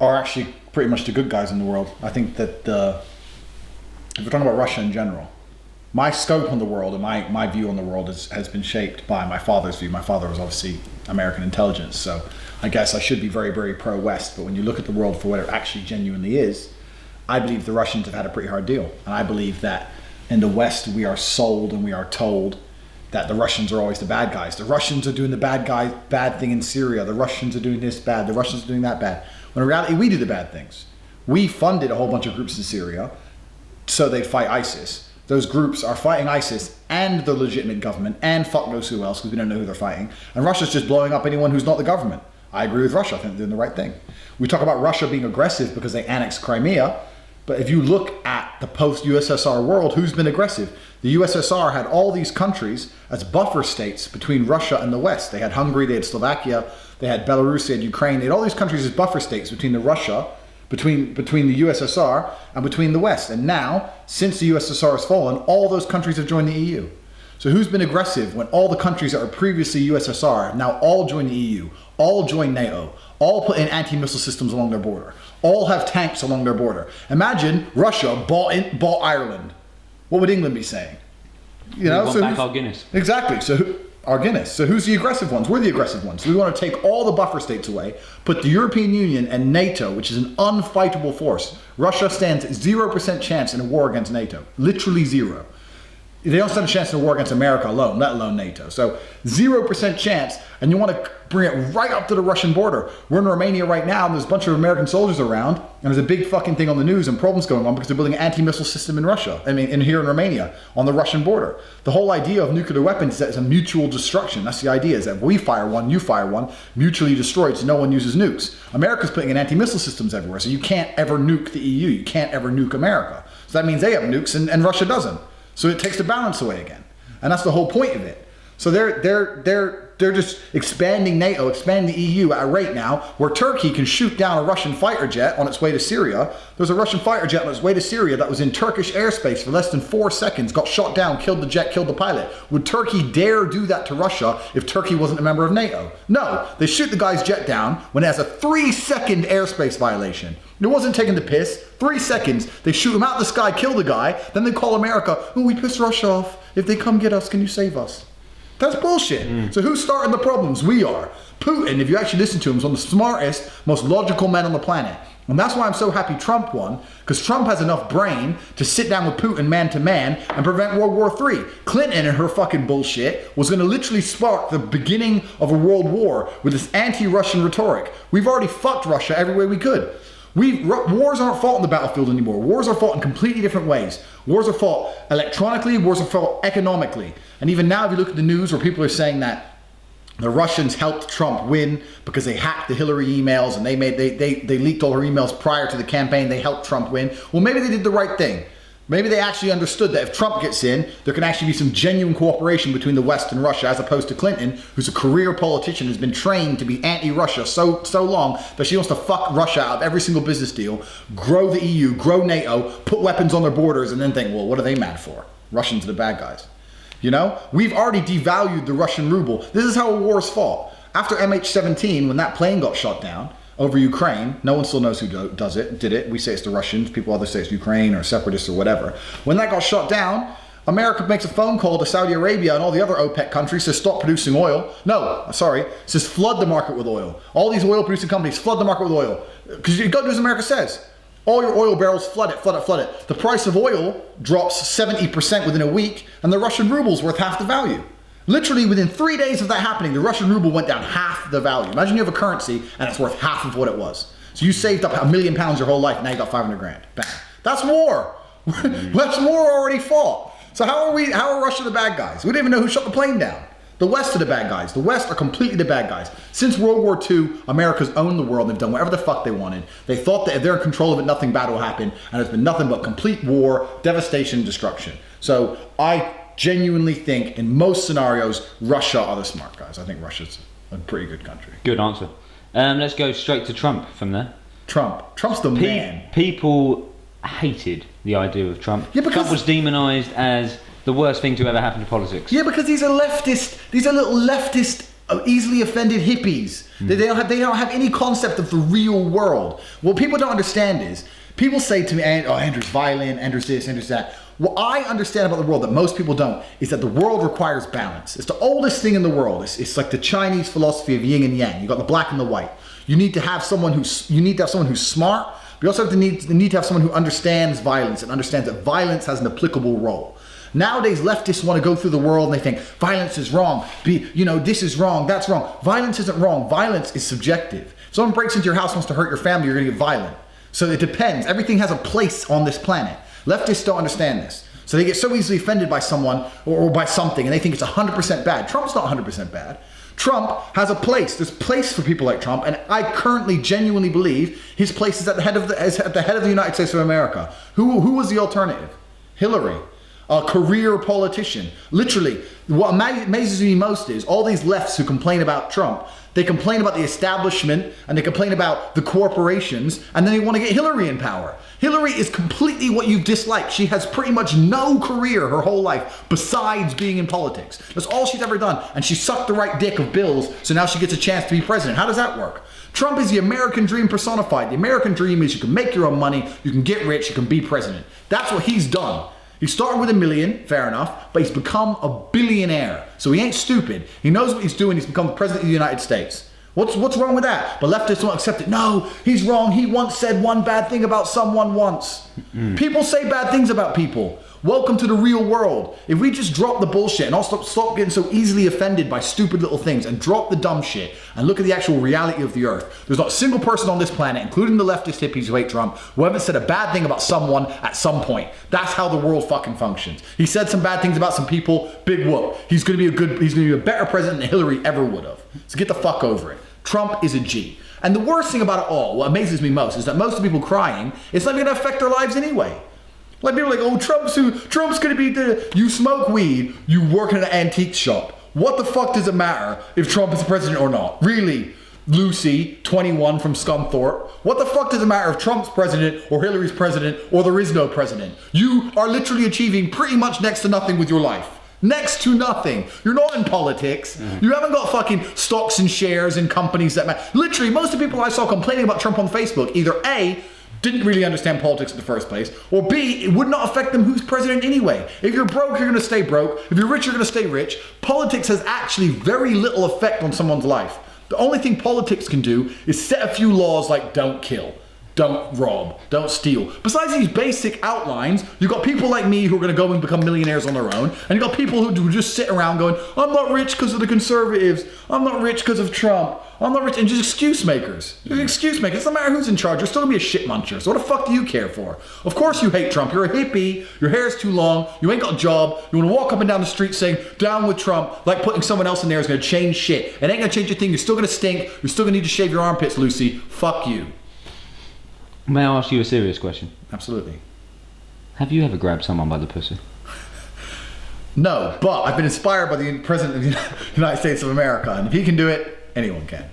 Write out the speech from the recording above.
are actually pretty much the good guys in the world. I think that if we're talking about Russia in general, my scope on the world and my view on the world has been shaped by my father's view. My father was obviously American intelligence, so I guess I should be very, very pro-West. But when you look at the world for what it actually genuinely is, I believe the Russians have had a pretty hard deal. And I believe that in the West, we are sold and we are told that the Russians are always the bad guys. The Russians are doing the bad thing in Syria. The Russians are doing this bad. The Russians are doing that bad. When in reality, we do the bad things. We funded a whole bunch of groups in Syria so they'd fight ISIS. Those groups are fighting ISIS and the legitimate government and fuck knows who else, because we don't know who they're fighting. And Russia's just blowing up anyone who's not the government. I agree with Russia. I think they're doing the right thing. We talk about Russia being aggressive because they annexed Crimea, but if you look at the post-USSR world, who's been aggressive? The USSR had all these countries as buffer states between Russia and the West. They had Hungary, they had Slovakia, they had Belarus, they had Ukraine. They had all these countries as buffer states between the between the USSR and between the West. And now, since the USSR has fallen, all those countries have joined the EU. So who's been aggressive when all the countries that were previously USSR have now all joined the EU, all joined NATO, all put in anti-missile systems along their border, all have tanks along their border? Imagine Russia bought Ireland. What would England be saying? You know, so back our Guinness. Exactly. So our Guinness. So who's the aggressive ones? We're the aggressive ones. So we want to take all the buffer states away, put the European Union and NATO, which is an unfightable force. Russia stands 0% chance in a war against NATO. Literally zero. They don't stand a chance in a war against America alone, let alone NATO. So 0% chance, and you want to bring it right up to the Russian border. We're in Romania right now, and there's a bunch of American soldiers around, and there's a big fucking thing on the news and problems going on because they're building an anti-missile system in Russia. I mean, here in Romania, on the Russian border. The whole idea of nuclear weapons is that it's a mutual destruction. That's the idea, is that we fire one, you fire one, mutually destroyed, so no one uses nukes. America's putting in anti-missile systems everywhere, so you can't ever nuke the EU. You can't ever nuke America. So that means they have nukes and Russia doesn't. So it takes the balance away again. And that's the whole point of it. So they're just expanding NATO, expanding the EU at a rate now where Turkey can shoot down a Russian fighter jet on its way to Syria. There's a Russian fighter jet on its way to Syria that was in Turkish airspace for less than 4 seconds, got shot down, killed the jet, killed the pilot. Would Turkey dare do that to Russia if Turkey wasn't a member of NATO? No, they shoot the guy's jet down when it has a 3-second airspace violation. It wasn't taking the piss. 3 seconds, they shoot him out of the sky, kill the guy, then they call America, oh, we pissed Russia off. If they come get us, can you save us? That's bullshit. So who's starting the problems? We are. Putin, if you actually listen to him, is one of the smartest, most logical men on the planet. And that's why I'm so happy Trump won, because Trump has enough brain to sit down with Putin man to man and prevent World War III. Clinton and her fucking bullshit was going to literally spark the beginning of a world war with this anti-Russian rhetoric. We've already fucked Russia every way we could. Wars aren't fought on the battlefield anymore. Wars are fought in completely different ways. Wars are fought electronically, wars are fought economically. And even now, if you look at the news where people are saying that the Russians helped Trump win because they hacked the Hillary emails and they leaked all her emails prior to the campaign, they helped Trump win. Well, maybe they did the right thing. Maybe they actually understood that if Trump gets in, there can actually be some genuine cooperation between the West and Russia, as opposed to Clinton, who's a career politician, who's been trained to be anti-Russia so long that she wants to fuck Russia out of every single business deal, grow the EU, grow NATO, put weapons on their borders, and then think, well, what are they mad for? Russians are the bad guys. You know? We've already devalued the Russian ruble. This is how a war is fought. After MH17, when that plane got shot down over Ukraine, no one still knows who did it. We say it's the Russians, people others say it's Ukraine or separatists or whatever. When that got shot down, America makes a phone call to Saudi Arabia and all the other OPEC countries to stop producing oil. No, sorry, says flood the market with oil. All these oil producing companies flood the market with oil. Because you got to do as America says. All your oil barrels, flood it, flood it, flood it. The price of oil drops 70% within a week, and the Russian ruble's worth half the value. Literally within 3 days of that happening, the Russian ruble went down half the value. Imagine you have a currency and it's worth half of what it was. So you saved up £1 million your whole life, now you got 500 grand. Bang. That's war. That's war already fought. So how are Russia the bad guys? We don't even know who shot the plane down. The West are the bad guys. The West are completely the bad guys. Since World War II, America's owned the world. They've done whatever the fuck they wanted. They thought that if they're in control of it, nothing bad will happen. And it's been nothing but complete war, devastation, destruction. So I genuinely think in most scenarios, Russia are the smart guys. I think Russia's a pretty good country. Good answer. Let's go straight to Trump from there. Trump's the man. People hated the idea of Trump. Yeah, because Trump was demonized as the worst thing to ever happen to politics. Yeah, because these are little leftist easily offended hippies. They don't have any concept of the real world. What people don't understand is, people say to me, oh, Andrew's violent, Andrew's this, Andrew's that. What I understand about the world that most people don't is that the world requires balance. It's the oldest thing in the world. It's like the Chinese philosophy of yin and yang. You got the black and the white. You need to have someone who's smart, but you also need to have someone who understands violence and understands that violence has an applicable role. Nowadays, leftists want to go through the world and they think violence is wrong. This is wrong, that's wrong. Violence isn't wrong. Violence is subjective. If someone breaks into your house and wants to hurt your family, you're going to get violent. So it depends. Everything has a place on this planet. Leftists don't understand this. So they get so easily offended by someone or by something and they think it's 100% bad. Trump's not 100% bad. Trump has a place. There's place for people like Trump, and I currently genuinely believe his place is at the head of the United States of America. Who was the alternative? Hillary. A career politician. Literally, what amazes me most is all these lefts who complain about Trump, they complain about the establishment and they complain about the corporations, and then they want to get Hillary in power. Hillary is completely what you've disliked. She has pretty much no career her whole life besides being in politics. That's all she's ever done, and she sucked the right dick of Bill's, so now she gets a chance to be president. How does that work? Trump is the American dream personified. The American dream is you can make your own money, you can get rich, you can be president. That's what he's done. He started with $1 million, fair enough, but he's become a billionaire. So he ain't stupid. He knows what he's doing. He's become the president of the United States. What's wrong with that? But leftists won't accept it. No, he's wrong. He once said one bad thing about someone once. People say bad things about people. Welcome to the real world. If we just drop the bullshit and all stop getting so easily offended by stupid little things and drop the dumb shit and look at the actual reality of the earth, there's not a single person on this planet, including the leftist hippies who hate Trump, who haven't said a bad thing about someone at some point. That's how the world fucking functions. He said some bad things about some people, big whoop. He's gonna be a better president than Hillary ever would have. So get the fuck over it. Trump is a G. And the worst thing about it all, what amazes me most, is that most of the people crying, it's not gonna affect their lives anyway. Like people are like, oh, Trump's gonna be you smoke weed, you work in an antique shop. What the fuck does it matter if Trump is the president or not? Really, Lucy, 21 from Scunthorpe. What the fuck does it matter if Trump's president or Hillary's president or there is no president? You are literally achieving pretty much next to nothing with your life. Next to nothing. You're not in politics. You haven't got fucking stocks and shares in companies that matter. Literally, most of the people I saw complaining about Trump on Facebook, either A, didn't really understand politics in the first place, or B, it would not affect them who's president anyway. If you're broke, you're gonna stay broke. If you're rich, you're gonna stay rich. Politics has actually very little effect on someone's life. The only thing politics can do is set a few laws like don't kill, don't rob, don't steal. Besides these basic outlines, you've got people like me who are gonna go and become millionaires on their own, and you've got people who just sit around going, I'm not rich because of the conservatives, I'm not rich because of Trump, I'm not rich, and just excuse makers. Just excuse makers. It doesn't matter who's in charge, you're still gonna be a shit muncher. So what the fuck do you care for? Of course you hate Trump. You're a hippie, your hair's too long, you ain't got a job, you wanna walk up and down the street saying, down with Trump, like putting someone else in there is gonna change shit. It ain't gonna change a thing, you're still gonna stink, you're still gonna need to shave your armpits, Lucy. Fuck you. May I ask you a serious question? Absolutely. Have you ever grabbed someone by the pussy? No, but I've been inspired by the President of the United States of America, and if he can do it, anyone can.